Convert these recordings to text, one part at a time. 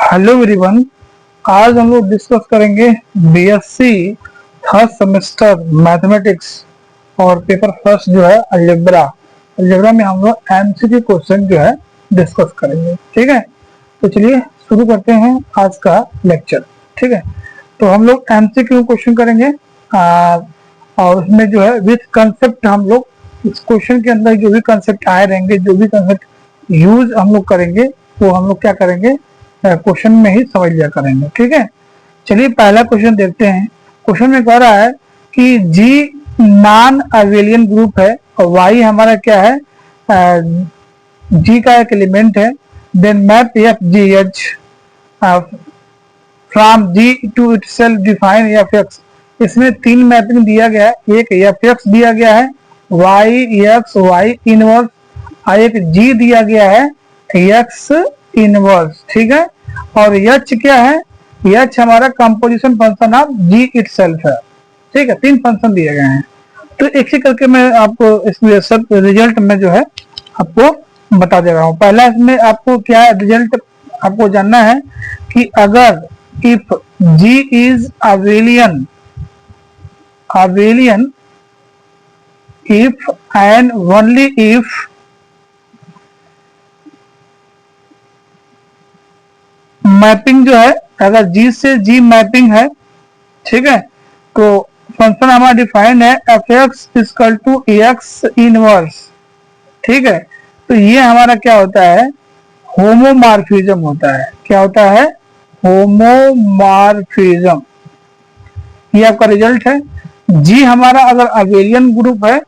Hello everyone. आज हम लोग डिस्कस करेंगे बीएससी थर्ड सेमेस्टर मैथमेटिक्स और पेपर फर्स्ट जो है अलजेब्रा में हम लोग एमसीक्यू क्वेश्चन जो है डिस्कस करेंगे। ठीक है, तो चलिए शुरू करते हैं आज का लेक्चर। ठीक है, तो हम लोग एमसीक्यू क्वेश्चन करेंगे और उसमें जो है विथ कंसेप्ट हम लोग इस क्वेश्चन के अंदर जो भी कंसेप्ट आए रहेंगे, जो भी कंसेप्ट यूज हम लोग करेंगे वो हम लोग क्या करेंगे क्वेश्चन में ही समझ लिया करेंगे। ठीक है, चलिए पहला क्वेश्चन देखते हैं। क्वेश्चन में कह रहा है कि जी नॉन अबेलियन ग्रुप है और वाई हमारा क्या है, जी का एक एलिमेंट है। Then map F G H from G to itself define F X. इसमें तीन मैपिंग दिया गया है, एक एफ एक्स दिया गया है, वाई एक्स वाई इनवर्स, और एक जी दिया गया है एक्स इनवर्स। ठीक है, और एच क्या है, एच हमारा composition function of G itself है। ठीक है, तीन फंक्शन दिए गए हैं, तो एक ही करके मैं आपको इसमें सब रिजल्ट में जो है आपको बता दे रहा हूँ। पहला इसमें आपको क्या है, रिजल्ट आपको जानना है कि अगर if G is abelian if and only if mapping जो है, अगर जी से जी मैपिंग है, ठीक है, तो फंक्शन हमारा डिफाइंड है F X equal to X inverse. ठीक है, तो ये हमारा क्या होता है, होमोमॉर्फिज्म होता है। क्या होता है, होमोमॉर्फिज्म। ये आपका रिजल्ट है। जी हमारा अगर अबेलियन ग्रुप है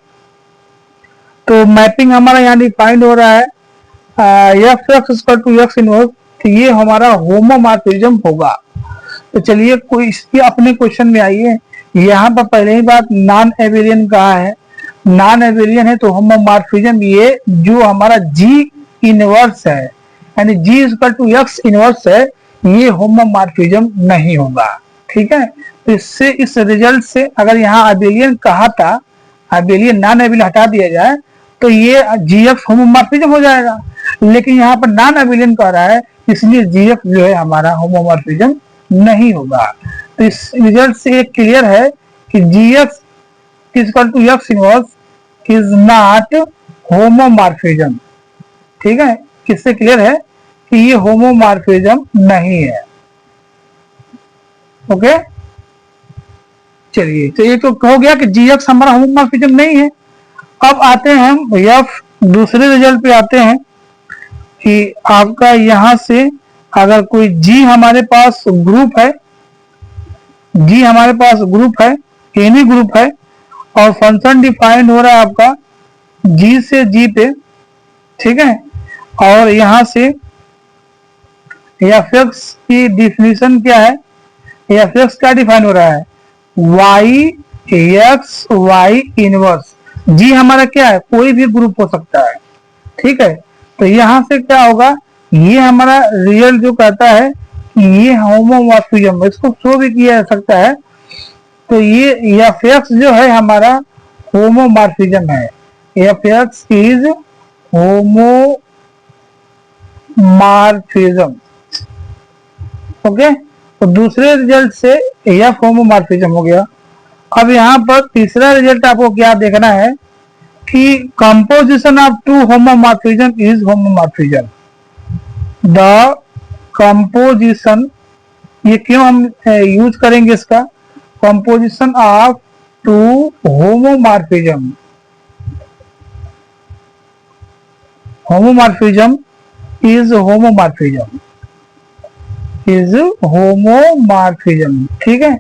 तो मैपिंग हमारा यहाँ डिफाइंड हो रहा है F X equal to X inverse, तो ये हमारा होमोमॉर्फिज्म होगा। तो चलिए कोई इसके अपने क्वेश्चन में आइए। यहाँ पर पहले ही बात नॉन एबेलियन कहा है, नॉन एबेलियन है तो होमोमॉर्फिज्म ये जो हमारा जी इनवर्स है यानी जी इक्वल टू एक्स इनवर्स है, ये होमोमॉर्फिज्म नहीं होगा। ठीक है, तो इससे इस रिजल्ट से अगर यहाँ एबेलियन कहा था, एबेलियन नॉन एबेलियन हटा दिया जाए तो ये जी एक्स होमोमॉर्फिज्म हो जाएगा, लेकिन यहाँ पर नॉन एबेलियन कह रहा है इसलिए जी एक्स जो है हमारा होमोमॉर्फिज्म नहीं होगा। तो इस रिजल्ट से एक क्लियर है कि G X equal to X inverse is not homomorphism. ठीक है, किससे क्लियर है कि ये होमोमॉर्फिज्म नहीं है। ओके, चलिए तो ये तो हो गया कि जी एक्स हमारा होमोमॉर्फिज्म नहीं है। अब आते हैं हम एफ दूसरे रिजल्ट पे आते हैं कि आपका यहां से अगर कोई जी हमारे पास ग्रुप है, जी हमारे पास ग्रुप है, एनी ग्रुप है, और फंक्शन डिफाइंड हो रहा है आपका जी से जी पे। ठीक है, और यहां से एफ एक्स की डिफिनीशन क्या है, एफ एक्स क्या डिफाइन हो रहा है, वाई एक्स वाई इनवर्स। जी हमारा क्या है, कोई भी ग्रुप हो सकता है। ठीक है, तो यहां से क्या होगा, ये हमारा रियल जो कहता है कि ये होमोमॉर्फिज्म, इसको शो भी किया जा सकता है। तो ये एफ एक्स जो है हमारा होमोमॉर्फिज्म है, F x is homomorphism. Okay, तो दूसरे रिजल्ट से एफ होमोमॉर्फिज्म हो गया। अब यहाँ पर तीसरा रिजल्ट आपको क्या देखना है कि composition of two homomorphism is homomorphism. The composition, ये क्यों हम यूज करेंगे इसका, composition of two homomorphism, homomorphism is homomorphism, is homomorphism. ठीक है,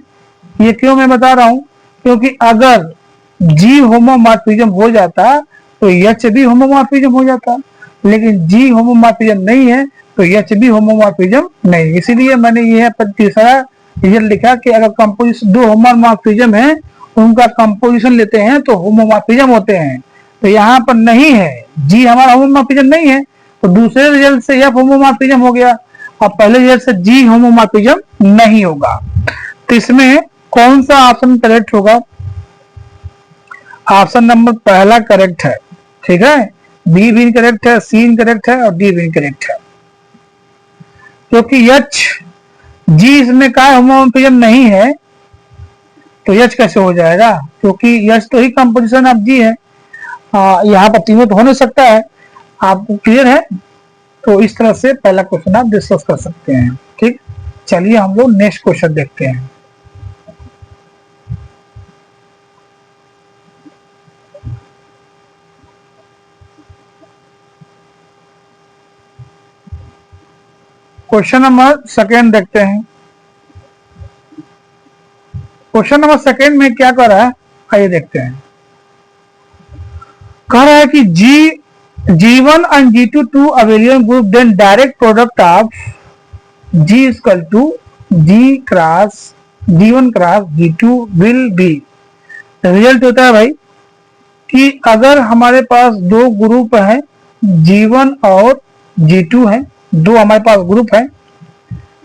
ये क्यों मैं बता रहा हूं, क्योंकि अगर जी होमोमॉर्फिज्म हो जाता तो एच भी होमोमॉर्फिज्म हो जाता, लेकिन जी होमोमॉर्फिज्म नहीं है तो एच भी होमोमॉर्फिज्म नहीं। इसीलिए मैंने ये तीसरा रिजल्ट लिखा कि अगर कंपोजिशन दो होमोमॉर्फिज्म है उनका कंपोजिशन लेते हैं तो होमोमॉर्फिज्म होते हैं, तो यहाँ पर नहीं है, जी हमारा होमोमॉर्फिज्म नहीं है, तो दूसरे रिजल्ट से एफ होमोमॉर्फिज्म हो गया और पहले रिजल्ट से जी होमोमॉर्फिज्म नहीं होगा। तो इसमें कौन सा ऑप्शन करेक्ट होगा, ऑप्शन नंबर पहला करेक्ट है। ठीक है, बी भी इनकरेक्ट है, सी इनकरेक्ट है और डी भी इनकरेक्ट है। क्योंकि H G इसमें का होमोमोर्फिज्म नहीं है तो H कैसे हो जाएगा, क्योंकि H तो ही कंपोजिशन ऑफ G है। यहाँ पर तीनों तो हो नहीं सकता है। आपको क्लियर है? तो इस तरह से पहला क्वेश्चन आप डिस्कस कर सकते हैं। ठीक, चलिए हम लोग नेक्स्ट क्वेश्चन देखते हैं। क्वेश्चन नंबर सेकेंड देखते हैं। क्वेश्चन नंबर सेकेंड में क्या कर रहा है, आइए देखते हैं। कह रहा है कि G1 and G2 two abelian group, then direct product of G is equal to G cross G1 cross G2 will be। Result होता है भाई कि अगर हमारे पास दो ग्रुप है G1 और G2 है, दो हमारे पास ग्रुप है,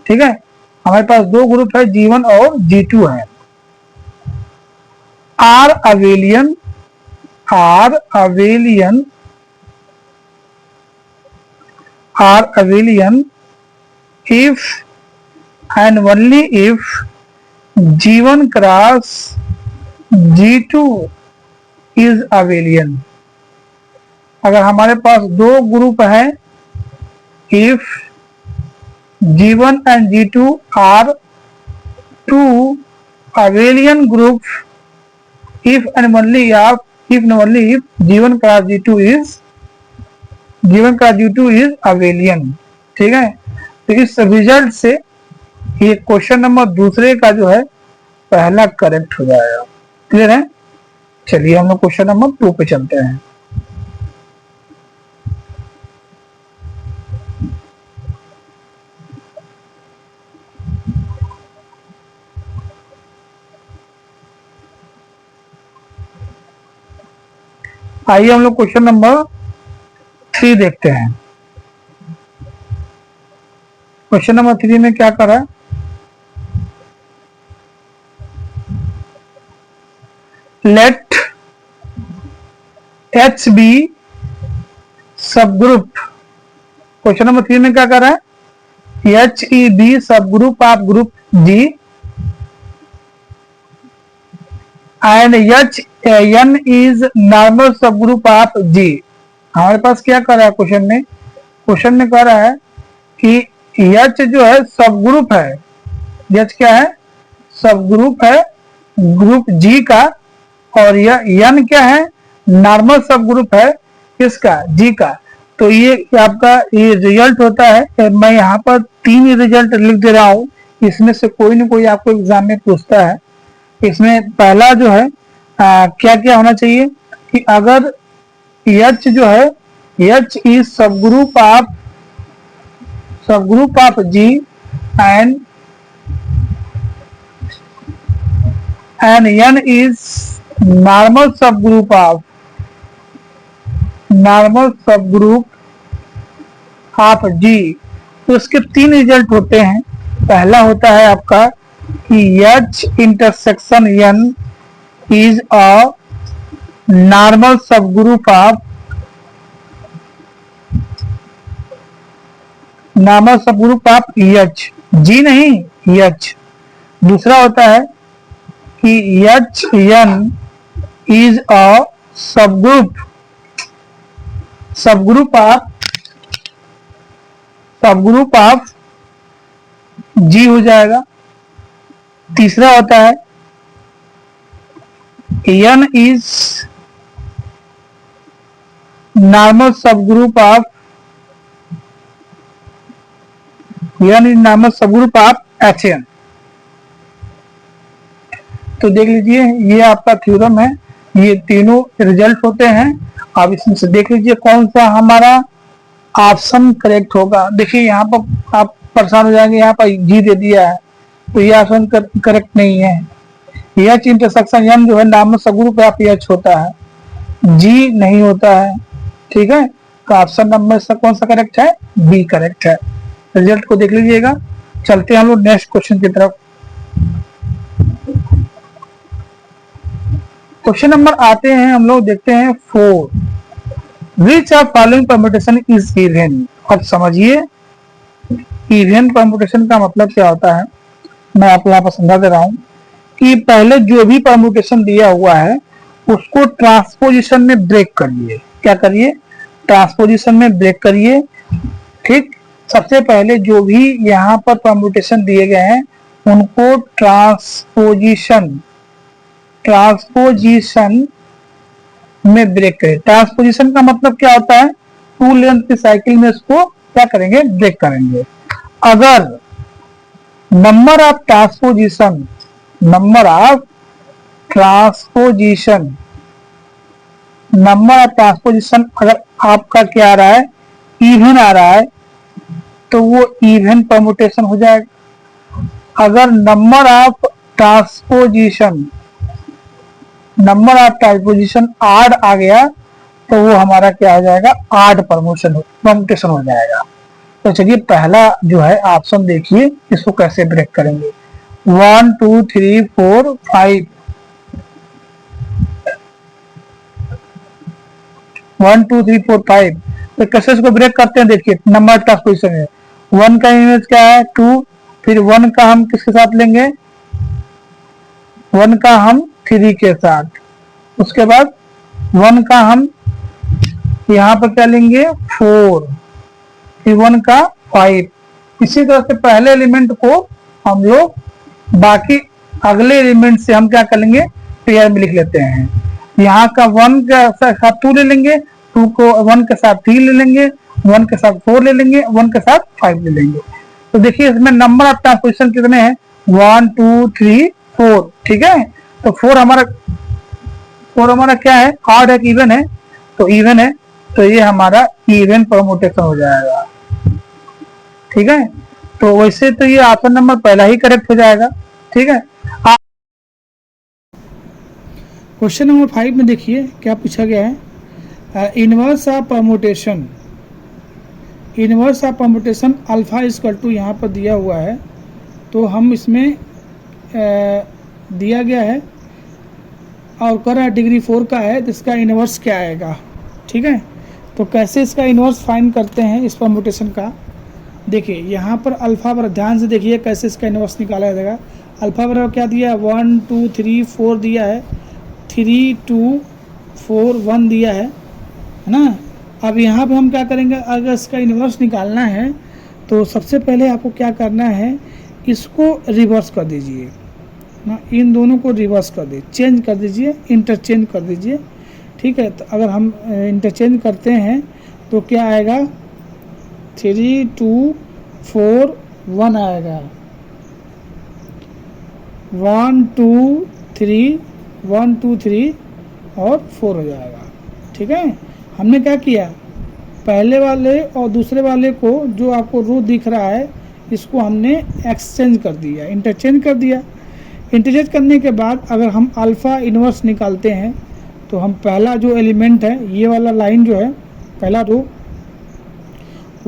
ठीक है, हमारे पास दो ग्रुप है G1 और G2 है, are abelian if and only if G1 cross G2 is abelian। अगर हमारे पास दो ग्रुप हैं, if G1 and G2 are two abelian groups, if and only if G1 cross G2 is abelian। ठीक है, तो इस रिजल्ट से ये क्वेश्चन नंबर दूसरे का जो है पहला करेक्ट हो जाएगा। क्लियर है? चलिए हम लोग क्वेश्चन नंबर 2 पे चलते हैं। आइए हम लोग क्वेश्चन नंबर 3 देखते हैं। क्वेश्चन नंबर 3 में क्या करा, लेट H बी सब ग्रुप। क्वेश्चन नंबर 3 में क्या कर रहा है, H E B सब group of group G and H N is normal सब ग्रुप ऑफ G। हमारे पास क्या कर रहा है क्वेश्चन में कह रहा है कि H जो है सब ग्रुप है, H क्या है, सब ग्रुप है ग्रुप G का, और यह N क्या है, नॉर्मल सब ग्रुप है किसका, G का। तो ये आपका ये रिजल्ट होता है। मैं यहाँ पर 3 रिजल्ट लिख दे रहा हूँ, इसमें से कोई ना कोई आपको एग्जाम में पूछता है। इसमें पहला जो है क्या क्या होना चाहिए कि अगर H जो है, H इज सब group of G and N is normal सब ग्रुप ऑफ G। तो इसके 3 रिजल्ट होते हैं। पहला होता है आपका कि H intersection N is a normal सब ग्रुप ऑफ H, G नहीं H। दूसरा होता है कि H N इज अ सब ग्रुप ऑफ G हो जाएगा। तीसरा होता है N इज नॉर्मल सब ग्रुप ऑफ HN। तो देख लीजिए ये आपका थ्योरम है, ये तीनों रिजल्ट होते हैं। आप इसमें से देख लीजिए कौन सा हमारा ऑप्शन करेक्ट होगा। देखिए यहाँ पर आप परेशान हो जाएंगे, यहाँ पर G दे दिया है तो ये ऑप्शन करेक्ट नहीं है। H इंटरसेक्शन N जो है नॉर्मल सब ग्रुप ऑफ H होता है, G नहीं होता है। ठीक है, तो ऑप्शन नंबर से कौन सा करेक्ट है, बी करेक्ट है। रिजल्ट को देख लीजिएगा। चलते हैं हम लोग नेक्स्ट क्वेश्चन की तरफ। क्वेश्चन नंबर आते हैं हम लोग देखते हैं 4। Which of following permutation is even. अब समझिए इवन परम्यूटेशन का मतलब क्या होता है, मैं आपको यहाँ पर समझा दे रहा हूँ कि पहले जो भी परम्यूटेशन दिया हुआ है उसको ट्रांसपोजिशन में ब्रेक करिए। क्या करिए? ट्रांसपोजिशन में ब्रेक करिए। ठीक, सबसे पहले जो भी यहाँ पर परम्यूटेशन दिए गए हैं उनको ट्रांसपोजिशन में ब्रेक करें। ट्रांसपोजिशन का मतलब क्या होता है? टू लेंथ की साइकिल में इसको क्या करेंगे? ब्रेक करेंगे। अगर नंबर ऑफ ट्रांसपोजिशन अगर आपका क्या आ रहा है? इवन आ रहा है, तो वो इवन परम्यूटेशन हो जाएगा। अगर नंबर ऑफ ट्रांसपोजिशन आड आ गया तो वो हमारा क्या हो जाएगा? आड परम्यूटेशन हो जाएगा। तो चलिए पहला जो है ऑप्शन देखिए, इसको कैसे ब्रेक करेंगे। 1 2 3 4 5 1 2 3 4 5 तो कैसे इसको ब्रेक करते हैं? देखिए नंबर ट्रांसपोजिशन है। 1 का इमेज क्या है? 2, फिर 1 का हम किसके साथ लेंगे? 1 का हम 3 के साथ, उसके बाद 1 का हम यहाँ पर क्या लेंगे? 4, फिर 1 का 5। इसी तरह से पहले एलिमेंट को हम लोग बाकी अगले एलिमेंट से हम क्या कर लेंगे? पेयर में लिख लेते हैं। यहाँ का 1 के साथ 2 ले लेंगे, 2 को 1 के साथ 3 ले लेंगे, 1 के साथ 4 ले लेंगे, 1 के साथ 5 ले लेंगे। तो देखिए इसमें नंबर ऑफ ट्रांसपोजिशन कितने हैं? 1 2 3 4। ठीक है, तो 4 हमारा क्या है? ऑड है कि इवन है? तो इवन है, तो ये हमारा इवन परम्यूटेशन हो जाएगा। ठीक है, तो वैसे तो ये ऑप्शन नंबर पहला ही करेक्ट हो जाएगा। ठीक है, क्वेश्चन नंबर 5 में देखिए क्या पूछा गया है। Inverse of permutation alpha equal to यहाँ पर दिया हुआ है, तो हम इसमें दिया गया है और कर डिग्री 4 का है, तो इसका इनवर्स क्या आएगा? ठीक है, तो कैसे इसका इनवर्स फाइंड करते हैं इस परम्यूटेशन का? देखिए यहाँ पर अल्फा पर ध्यान से देखिए कैसे इसका इनवर्स निकाला जाएगा। अल्फा बराबर क्या दिया है? 1 2 3 4 दिया है, 3 2 4 1 दिया है ना। अब यहाँ पे हम क्या करेंगे? अगर इसका इनवर्स निकालना है तो सबसे पहले आपको क्या करना है? इसको रिवर्स कर दीजिए ना, इन दोनों को रिवर्स कर दीजिए, चेंज कर दीजिए, इंटरचेंज कर दीजिए। ठीक है, तो अगर हम इंटरचेंज करते हैं तो क्या आएगा? 3 2 4 1 आएगा, 1 2 3 1 2 3 और 4 हो जाएगा। ठीक है, हमने क्या किया? पहले वाले और दूसरे वाले को जो आपको रो दिख रहा है इसको हमने एक्सचेंज कर दिया, इंटरचेंज कर दिया। इंटरचेंज करने के बाद अगर हम अल्फ़ा इनवर्स निकालते हैं तो हम पहला जो एलिमेंट है, ये वाला लाइन जो है, पहला रो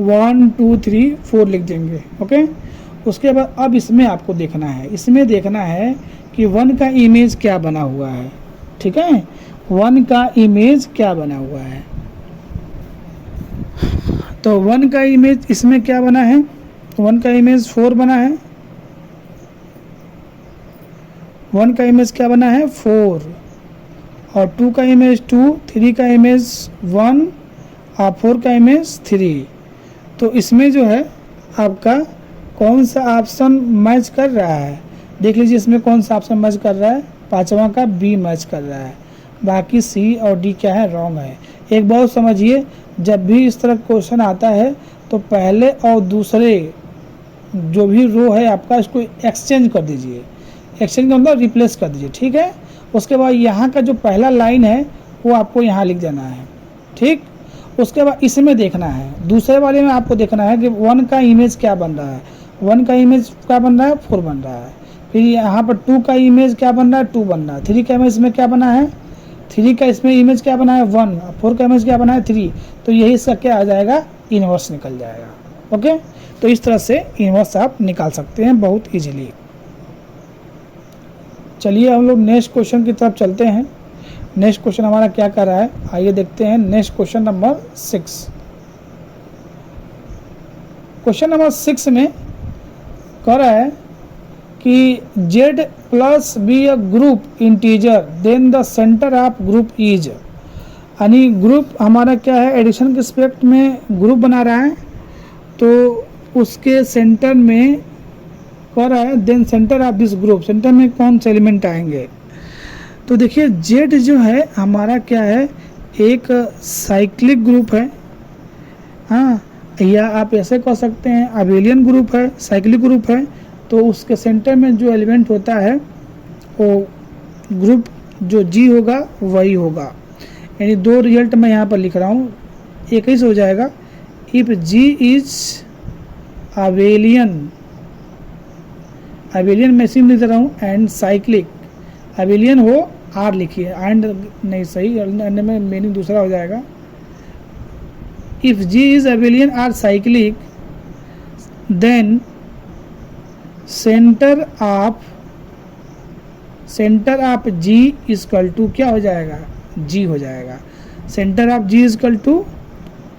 1 2 3 4 लिख देंगे। ओके, उसके बाद अब इसमें आपको देखना है, कि 1 का इमेज क्या बना हुआ है। ठीक है, 1 का इमेज क्या बना हुआ है, तो 1 का इमेज इसमें क्या बना है? 1 का इमेज 4 बना है, 1 का इमेज क्या बना है? 4, और 2 का इमेज 2, 3 का इमेज 1 और 4 का इमेज 3। तो इसमें जो है आपका कौन सा ऑप्शन मैच कर रहा है? देख लीजिए इसमें कौन सा ऑप्शन मैच कर रहा है? पांचवा का बी मैच कर रहा है, बाकी सी और डी क्या है? रॉन्ग है। एक बात समझिए, जब भी इस तरह क्वेश्चन आता है तो पहले और दूसरे जो भी रो है आपका, इसको एक्सचेंज कर दीजिए। एक्सचेंज का मतलब रिप्लेस कर दीजिए। ठीक है, उसके बाद यहाँ का जो पहला लाइन है वो आपको यहाँ लिख देना है। ठीक, उसके बाद इसमें देखना है, दूसरे वाले में आपको देखना है कि 1 का इमेज क्या बन रहा है। 1 का इमेज क्या बन रहा है? 4 बन रहा है। फिर यहाँ पर 2 का इमेज क्या बन रहा है? 2 बन रहा है। 3 का इमेज में क्या बना है? 3 का इसमें इमेज क्या बना है? 1। 4 का इमेज क्या बना है? 3। तो यही इसका क्या आ जाएगा? इनवर्स निकल जाएगा। ओके, तो इस तरह से इनवर्स आप निकाल सकते हैं बहुत ईजिली। चलिए हम लोग नेक्स्ट क्वेश्चन की तरफ चलते हैं। नेक्स्ट क्वेश्चन हमारा क्या कर रहा है, आइए देखते हैं। Next question number 6। Question number 6 में कह रहा है कि z plus B a group integer then the center of group is, यानी ग्रुप हमारा क्या है, एडिशन के रिस्पेक्ट में ग्रुप बना रहा है, तो उसके सेंटर में कह रहा है then centre of this group, center में कौन से एलिमेंट आएंगे। तो देखिए z जो है हमारा क्या है, एक साइक्लिक ग्रुप है, हाँ, या आप ऐसे कह सकते हैं अबेलियन ग्रुप है, साइक्लिक ग्रुप है। तो उसके सेंटर में जो एलिमेंट होता है वो ग्रुप जो जी होगा वही होगा, यानी दो रिजल्ट मैं यहाँ पर लिख रहा हूँ, एक ही से हो जाएगा। If G is abelian, abelian मैं सिम लिख रहा हूँ, एंड साइक्लिक, अबेलियन हो आर लिखिए, एंड नहीं सही, एंड में मीनिंग दूसरा हो जाएगा। If G is abelian or cyclic then centre of G equal to क्या हो जाएगा, जी हो जाएगा। Centre of G equal to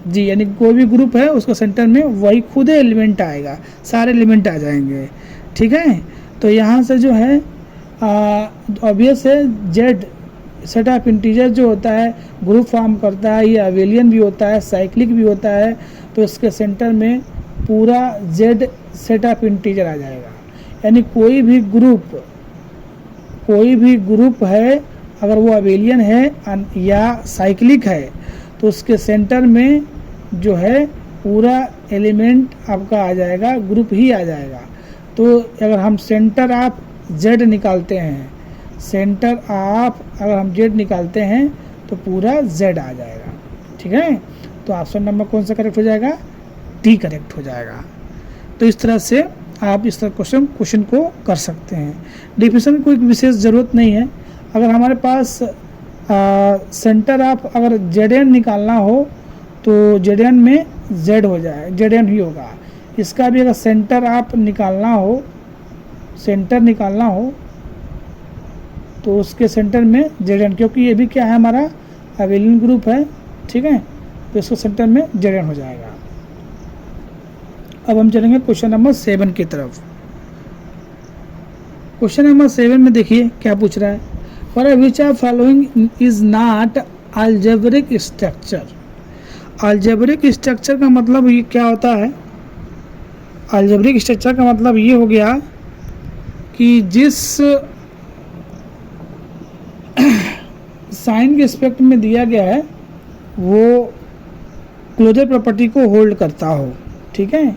G, यानी कोई भी ग्रुप है उसका सेंटर में वही खुद एलिमेंट आएगा, सारे एलिमेंट आ जाएंगे, ठीक है। तो यहाँ से जो है ऑब्वियस है जेड सेट ऑफ इंटीजर जो होता है ग्रुप फॉर्म करता है, ये अबेलियन भी होता है, साइक्लिक भी होता है, तो इसके सेंटर में पूरा जेड सेट ऑफ इंटीजर आ जाएगा। यानी कोई भी ग्रुप है अगर वो अबेलियन है या साइक्लिक है तो उसके सेंटर में जो है पूरा एलिमेंट आपका आ जाएगा, ग्रुप ही आ जाएगा। तो अगर हम सेंटर ऑफ जेड निकालते हैं, सेंटर ऑफ अगर हम जेड निकालते हैं तो पूरा जेड आ जाएगा, ठीक है। तो ऑप्शन नंबर कौन सा करेक्ट हो जाएगा, डी करेक्ट हो जाएगा। तो इस तरह से आप इस तरह क्वेश्चन को कर सकते हैं। डिफिनेशन की कोई विशेष ज़रूरत नहीं है। अगर हमारे पास सेंटर ऑफ अगर जेड एन निकालना हो तो जेड एन में जेड हो जाए, जेड एन ही होगा। इसका भी अगर सेंटर ऑफ निकालना हो, सेंटर निकालना हो तो उसके सेंटर में जेड एन, क्योंकि ये भी क्या है हमारा अबेलियन ग्रुप है, ठीक है, तो इसके सेंटर में जेड एन हो जाएगा। अब हम चलेंगे क्वेश्चन नंबर 7 की तरफ। क्वेश्चन नंबर 7 में देखिए क्या पूछ रहा है, for which of following is not algebraic structure. Algebraic structure का मतलब ये क्या होता है, अलजेब्रिक स्ट्रक्चर का मतलब ये हो गया कि जिस साइन के एस्पेक्ट में दिया गया है वो क्लोजर प्रॉपर्टी को होल्ड करता हो, ठीक है।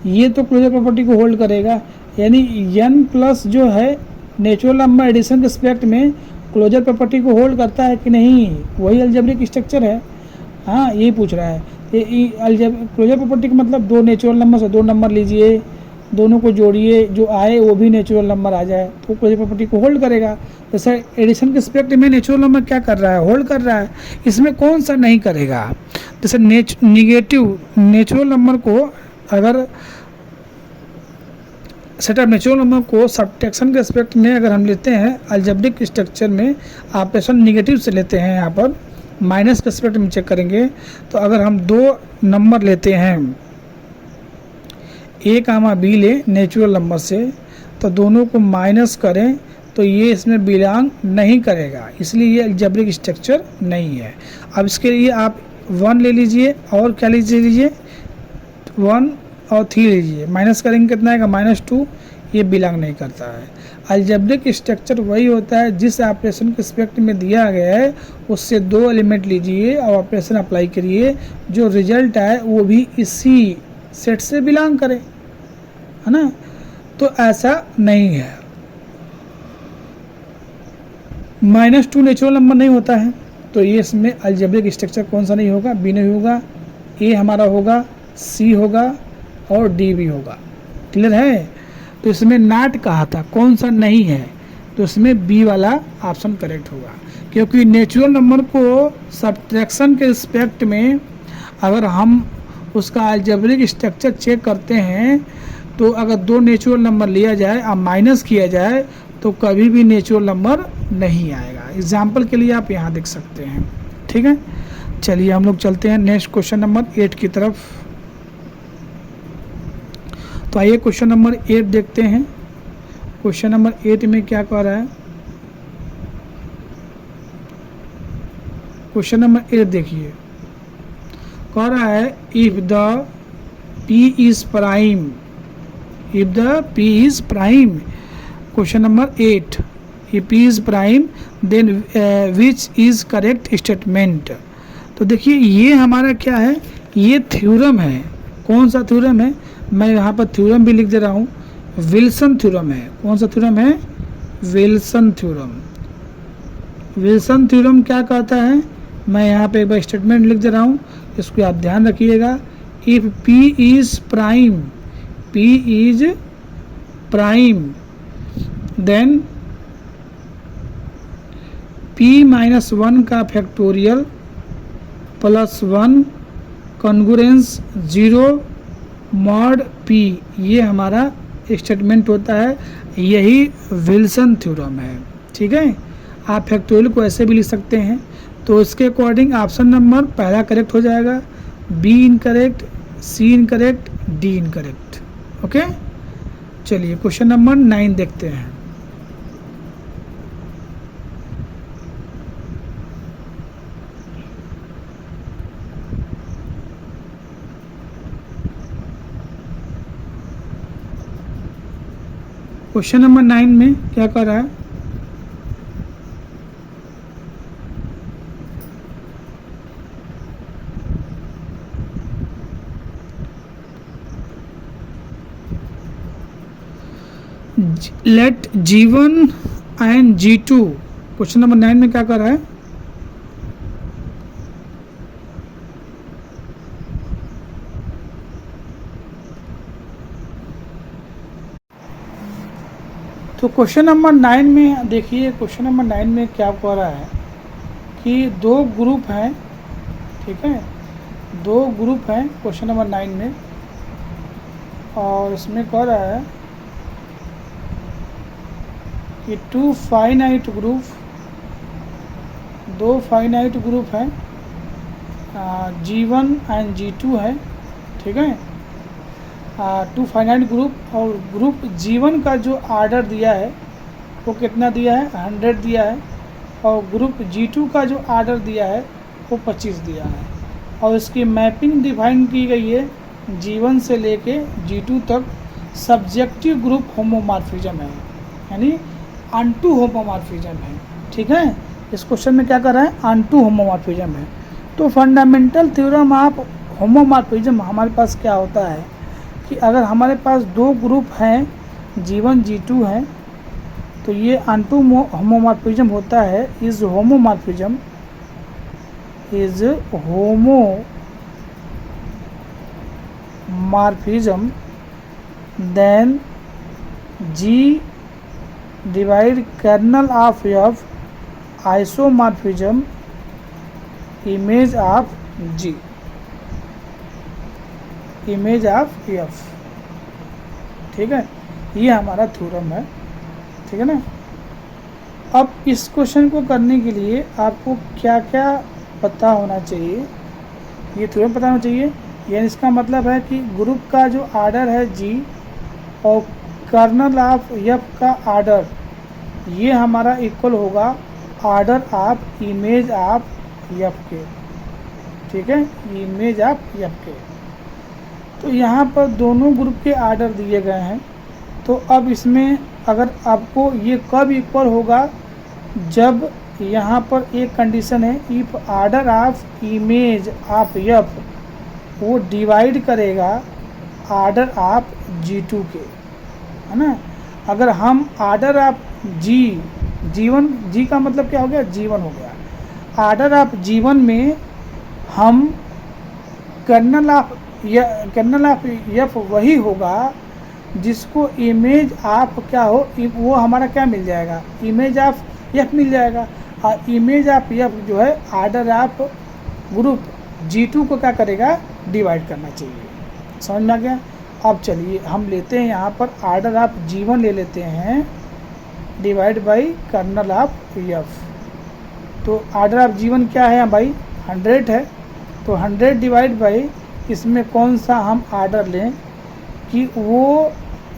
ये तो क्लोजर प्रॉपर्टी को होल्ड करेगा, यानी n प्लस जो है नेचुरल नंबर एडिशन के एस्पेक्ट में क्लोजर प्रॉपर्टी को होल्ड करता है कि नहीं, वही अलजेब्रिक स्ट्रक्चर है। हाँ, यही पूछ रहा है। ये क्लोजर प्रॉपर्टी का मतलब दो नेचुरल नंबर से दो नंबर लीजिए, दोनों को जोड़िए, जो आए वो भी नेचुरल नंबर आ जाए तो क्लोजर प्रॉपर्टी को होल्ड करेगा। जैसे एडिशन के एस्पेक्ट में नेचुरल नंबर क्या कर रहा है, होल्ड कर रहा है, इसमें कौन सा नहीं करेगा। जैसे निगेटिव नेचुरल नंबर को अगर सेट ऑफ नेचुरल नंबर को सब्ट्रैक्शन के एस्पेक्ट में अगर हम लेते हैं अलजेब्रिक स्ट्रक्चर में, ऑपरेशन निगेटिव से लेते हैं, यहाँ पर माइनस के एस्पेक्ट में चेक करेंगे तो अगर हम दो नंबर लेते हैं ए कामा बी ले नेचुरल नंबर से, तो दोनों को माइनस करें तो ये इसमें बिलोंग नहीं करेगा, इसलिए ये अलजेब्रिक स्ट्रक्चर नहीं है। अब इसके लिए आप 1 ले लीजिए और क्या लीजिए 1 और 3 लीजिए, माइनस करेंगे कितना आएगा -2, ये बिलोंग नहीं करता है। अलजेब्रिक स्ट्रक्चर वही होता है जिस ऑपरेशन के एस्पेक्ट में दिया गया है उससे दो एलिमेंट लीजिए और ऑपरेशन अप्लाई करिए, जो रिजल्ट आए वो भी इसी सेट से बिलोंग करे, है ना। तो ऐसा नहीं है, -2 नेचुरल नंबर नहीं होता है, तो ये इसमें अलजेब्रिक स्ट्रक्चर कौन सा नहीं होगा, बी नहीं होगा, ए हमारा होगा, सी होगा और डी भी होगा। क्लियर है। तो इसमें नॉट कहा था, कौन सा नहीं है, तो इसमें बी वाला ऑप्शन करेक्ट होगा, क्योंकि नेचुरल नंबर को सब्ट्रैक्शन के रिस्पेक्ट में अगर हम उसका अलजेब्रिक स्ट्रक्चर चेक करते हैं तो अगर दो नेचुरल नंबर लिया जाए और माइनस किया जाए तो कभी भी नेचुरल नंबर नहीं आएगा। एग्जाम्पल के लिए आप यहाँ देख सकते हैं, ठीक है। चलिए हम लोग चलते हैं नेक्स्ट क्वेश्चन नंबर 8 की तरफ। तो आइए क्वेश्चन नंबर 8 देखते हैं। क्वेश्चन नंबर 8 में क्या कह रहा है। क्वेश्चन नंबर 8 देखिए, कह रहा है if the p is prime, if the p is prime, question number 8, if p is prime then which is correct statement. तो देखिए ये हमारा क्या है, ये थ्योरम है। कौन सा थ्योरम है, मैं यहाँ पर थ्योरम भी लिख दे रहा हूँ, विल्सन थ्योरम है। कौन सा थ्योरम है, विल्सन थ्योरम। विल्सन थ्योरम क्या कहता है, मैं यहाँ पे एक बार स्टेटमेंट लिख दे रहा हूँ, इसको आप ध्यान रखिएगा। If p is prime, p is prime then p minus 1 का factorial plus 1 congruence 0 mod p, ये हमारा स्टेटमेंट होता है। यही विल्सन थ्योरम है। ठीक है, आप फैक्टोरियल को ऐसे भी लिख सकते हैं। तो इसके अकॉर्डिंग ऑप्शन नंबर पहला करेक्ट हो जाएगा, be incorrect, C incorrect, D incorrect. Okay, चलिए क्वेश्चन नंबर 9 देखते हैं। क्वेश्चन नंबर 9 में क्या कर रहा है, late G1 and G2, question number 9 में क्या कर रहा है, तो क्वेश्चन नंबर 9 में देखिए, क्वेश्चन नंबर 9 में क्या कह रहा है कि दो ग्रुप हैं। ठीक है, दो ग्रुप हैं क्वेश्चन नंबर 9 में, और इसमें कह रहा है कि टू फाइनाइट ग्रुप, दो फाइनाइट ग्रुप हैं, G1 एंड G2 है। ठीक है, टू फाइनाइट ग्रुप, और ग्रुप G1 का जो आर्डर दिया है वो कितना दिया है, 100 दिया है, और ग्रुप G2 का जो आर्डर दिया है वो 25 दिया है। और इसकी मैपिंग डिफाइन की गई है G1 से लेके G2 तक सब्जेक्टिव ग्रुप होमोमॉर्फिज्म है, यानी अनटू होमोमॉर्फिज्म है। ठीक है, इस क्वेश्चन में क्या कर रहा है, अनटू होमोमॉर्फिज्म है। तो फंडामेंटल थ्योरम ऑफ होमोमॉर्फिज्म हमारे पास क्या होता है कि अगर हमारे पास दो ग्रुप हैं G1 G2 हैं, तो ये अनटू होमोमॉर्फिज्म होता है। Is homomorphism, is homomorphism then G divide kernel of F isomorphism image of G, image of F। ठीक है, ये हमारा थ्योरम है। ठीक है ना। अब इस क्वेश्चन को करने के लिए आपको क्या क्या पता होना चाहिए, ये थ्योरम पता होना चाहिए। यानी इसका मतलब है कि ग्रुप का जो आर्डर है G और कर्नल ऑफ F का आर्डर, ये हमारा इक्वल होगा order of image of F के। ठीक है, इमेज ऑफ F के। तो यहाँ पर दोनों ग्रुप के आर्डर दिए गए हैं। तो अब इसमें अगर आपको ये कब इक्वल होगा, जब यहाँ पर एक कंडीशन है, if order of image of F वो डिवाइड करेगा आर्डर ऑफ G2 के, है ना। अगर हम आर्डर ऑफ G1, G का मतलब क्या हो गया, G1 हो गया। आर्डर ऑफ G1 में हम कर्नल ऑफ F वही होगा जिसको इमेज ऑफ क्या हो, वो हमारा क्या मिल जाएगा, इमेज ऑफ F मिल जाएगा। और इमेज ऑफ F जो है आर्डर ऑफ ग्रुप G2 को क्या करेगा, डिवाइड करना चाहिए। समझ में आ गया। अब चलिए हम लेते हैं यहाँ पर आर्डर ऑफ G1 ले लेते हैं divide by kernel of F। तो आर्डर ऑफ G1 क्या है भाई, 100 है। तो 100 डिवाइड बाई इसमें कौन सा हम आर्डर लें, कि वो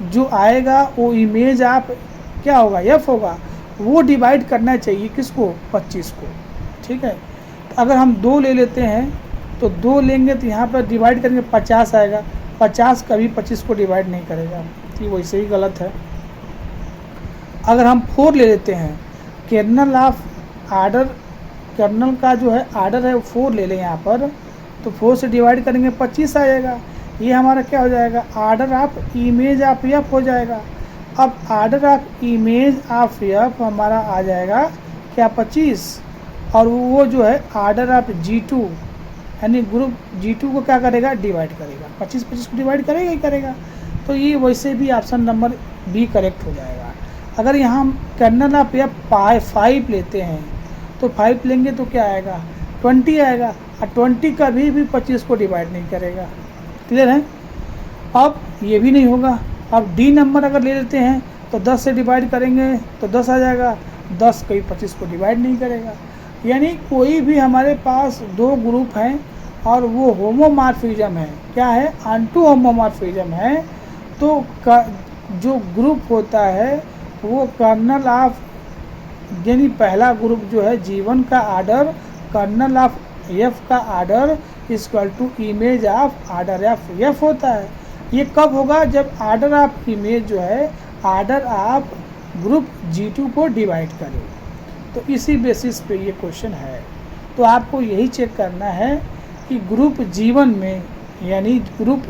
जो आएगा वो इमेज आप क्या होगा, एफ होगा, वो डिवाइड करना चाहिए किसको, 25 को। ठीक है, तो अगर हम 2 ले लेते हैं तो 2 लेंगे तो यहाँ पर डिवाइड करेंगे 50 आएगा, 50 कभी 25 को डिवाइड नहीं करेगा, ये वैसे ही गलत है। अगर हम 4 ले लेते हैं, कर्नल ऑफ आर्डर, कर्नल का जो है आर्डर है वो 4 ले लें यहाँ पर, तो 4 से डिवाइड करेंगे 25 आ जाएगा, ये हमारा क्या हो जाएगा, order of image of F हो जाएगा। अब order of image of F हमारा आ जाएगा क्या, 25, और वो जो है आर्डर ऑफ G2 यानी ग्रुप G2 को क्या करेगा, डिवाइड करेगा, 25 को डिवाइड करेगा ही करेगा। तो ये वैसे भी ऑप्शन नंबर बी करेक्ट हो जाएगा। अगर यहाँ हम कर्नल ऑफ एफ 5 लेते हैं तो 5 लेंगे तो क्या आएगा, 20 आएगा, और 20 कभी भी 25 को डिवाइड नहीं करेगा। क्लियर है। अब ये भी नहीं होगा। अब डी नंबर अगर ले लेते हैं तो 10 से डिवाइड करेंगे तो 10 आ जाएगा, 10 कभी 25 को डिवाइड नहीं करेगा। यानी कोई भी हमारे पास 2 ग्रुप हैं और वो होमोमॉर्फिज्म है, क्या है, अनटू होमोमॉर्फिज्म है, तो जो ग्रुप होता है वो कर्नल ऑफ, यानी पहला ग्रुप जो है G1 का आर्डर कर्नल ऑफ एफ का order equal to image of order of F होता है। ये कब होगा, जब आर्डर ऑफ इमेज जो है आर्डर ऑफ ग्रुप G2 को डिवाइड करे। तो इसी बेसिस पे ये क्वेश्चन है। तो आपको यही चेक करना है कि ग्रुप G1 में, यानी ग्रुप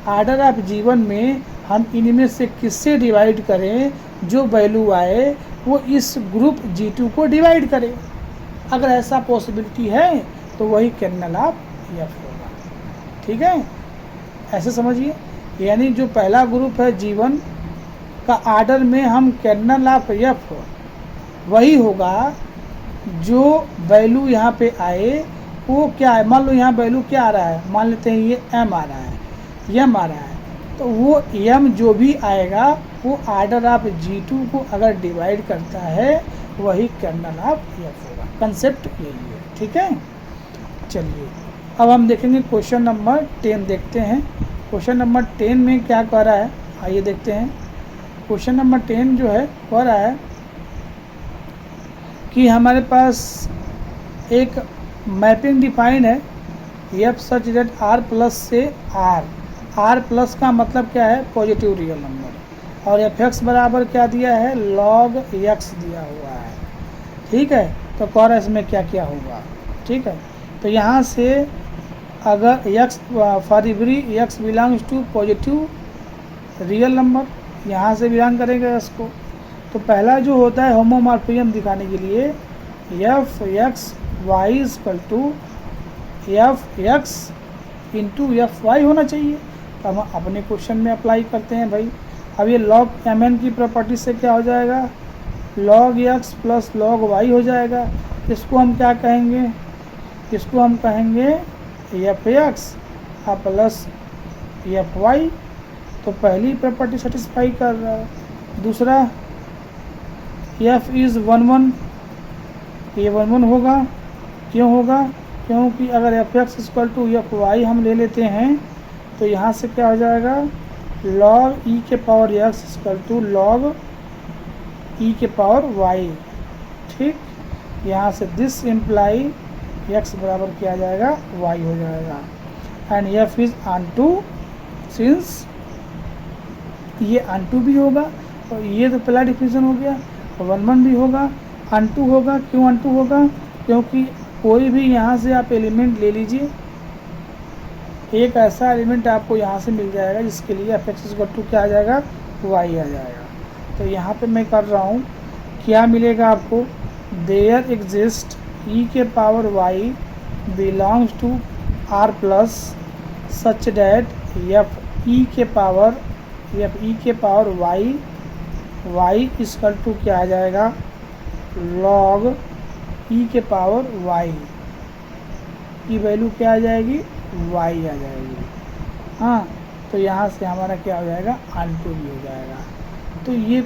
आर्डर ऑफ G1 में हम इनमें से किससे डिवाइड करें, जो वैल्यू आए वो इस ग्रुप G2 को डिवाइड करे। अगर ऐसा पॉसिबिलिटी है तो वही कर्नल ऑफ एफ होगा। ठीक है, ऐसे समझिए। यानी जो पहला ग्रुप है G1 का आर्डर में हम कर्नल ऑफ एफ वही होगा जो वैल्यू यहाँ पे आए वो क्या है। मान लो यहाँ वैल्यू क्या आ रहा है, मान लेते हैं ये m आ रहा है, m आ रहा है, तो वो m जो भी आएगा वो आर्डर ऑफ G2 को अगर डिवाइड करता है वही कर्नल ऑफ एफ होगा। कंसेप्ट यही है। ठीक है, चलिए अब हम देखेंगे क्वेश्चन नंबर 10 देखते हैं। क्वेश्चन नंबर 10 में क्या कह रहा है, आइए देखते हैं। क्वेश्चन नंबर 10 जो है कह रहा है कि हमारे पास एक मैपिंग डिफाइन है F such that R plus से आर प्लस का मतलब क्या है, पॉजिटिव रियल नंबर, और एफ एक्स बराबर क्या दिया है, लॉग एक्स दिया हुआ है। ठीक है, तो कह रहा है इसमें क्या क्या होगा। ठीक है, तो यहाँ से अगर X for every X belongs to positive real number, यहाँ से बिलोंग करेंगे इसको। तो पहला जो होता है होमोमॉर्फिज्म दिखाने के लिए F X Y equal to F X into F Y होना चाहिए। तो हम अपने क्वेश्चन में अप्लाई करते हैं भाई। अब ये लॉग एम एन की प्रॉपर्टी से क्या हो जाएगा, log X plus log Y हो जाएगा। इसको हम क्या कहेंगे, इसको हम कहेंगे F X plus F Y. तो पहली प्रॉपर्टी सेटिस्फाई कर रहा है। दूसरा एफ इज़ 1 ये 1 होगा। क्यों होगा, क्योंकि अगर F X equal to F Y हम ले लेते हैं तो यहाँ से क्या हो जाएगा, लॉग ई के power X equal to log E के पावर वाई। ठीक, यहाँ से दिस इम्प्लाई एक्स बराबर क्या आ जाएगा, वाई हो जाएगा। And F is onto, since ये ऑनटू भी होगा और ये तो पहला डिफिनेशन हो गया, 1 भी होगा, ऑनटू होगा। क्यों ऑनटू होगा, क्योंकि कोई भी यहाँ से आप एलिमेंट ले लीजिए, एक ऐसा एलिमेंट आपको यहाँ से मिल जाएगा जिसके लिए एफ एक्स इक्वल टू क्या आ जाएगा, वाई आ जाएगा। तो यहाँ पे मैं कर रहा हूँ, क्या मिलेगा आपको, देयर एग्जिस्ट ई के power Y belongs to R plus such that F E के पावर वाई इक्वल टू क्या आ जाएगा, लॉग ई के पावर वाई की वैल्यू क्या आ जाएगी, वाई आ जाएगी। हाँ, तो यहाँ से हमारा क्या हो जाएगा, ऑनटू भी हो जाएगा। तो ये